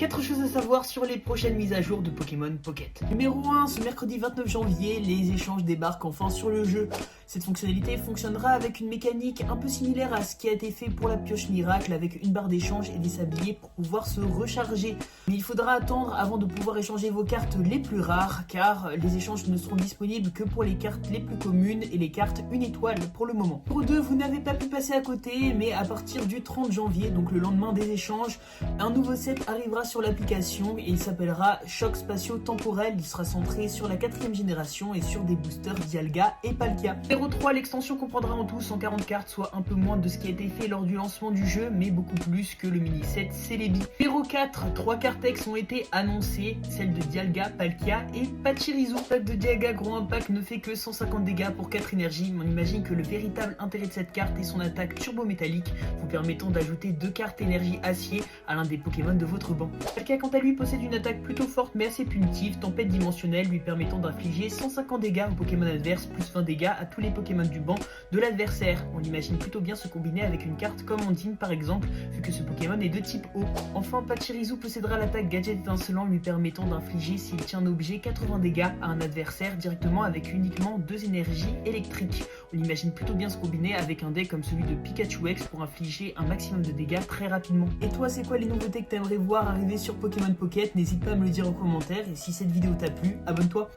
4 choses à savoir sur les prochaines mises à jour de Pokémon Pocket. Numéro 1, ce mercredi 29 janvier, les échanges débarquent enfin sur le jeu. Cette fonctionnalité fonctionnera avec une mécanique un peu similaire à ce qui a été fait pour la pioche miracle, avec une barre d'échange et des sabliers pour pouvoir se recharger. Mais il faudra attendre avant de pouvoir échanger vos cartes les plus rares, car les échanges ne seront disponibles que pour les cartes les plus communes et les cartes 1 étoile pour le moment. Pour 2, vous n'avez pas pu passer à côté, mais à partir du 30 janvier, donc le lendemain des échanges, un nouveau set arrivera sur l'application et il s'appellera Choc Spatio-Temporel. Il sera centré sur la 4ème génération et sur des boosters Dialga et Palkia. Numéro 3, l'extension comprendra en tout 140 cartes, soit un peu moins de ce qui a été fait lors du lancement du jeu, mais beaucoup plus que le mini-set Celebi. Numéro 4, 3 cartes X ont été annoncées, celles de Dialga, Palkia et Pachirisu. L'attaque de Dialga Gros Impact ne fait que 150 dégâts pour 4 énergies, mais on imagine que le véritable intérêt de cette carte est son attaque turbo-métallique, vous permettant d'ajouter 2 cartes énergie acier à l'un des Pokémon de votre banc. Palkia quant à lui possède une attaque plutôt forte mais assez punitive, tempête dimensionnelle lui permettant d'infliger 150 dégâts aux Pokémon adverses plus 20 dégâts à tous les Pokémon du banc de l'adversaire. On imagine plutôt bien se combiner avec une carte comme Ondine par exemple, vu que ce Pokémon est de type eau. Enfin, Pachirisu possédera l'attaque Gadget étincelant lui permettant d'infliger s'il tient un objet 80 dégâts à un adversaire directement avec uniquement 2 énergies électriques. On imagine plutôt bien se combiner avec un deck comme celui de Pikachu X pour infliger un maximum de dégâts très rapidement. Et toi, c'est quoi les nouveautés que t'aimerais voir arriver sur Pokémon Pocket? N'hésite pas à me le dire en commentaire, et si cette vidéo t'a plu, abonne-toi.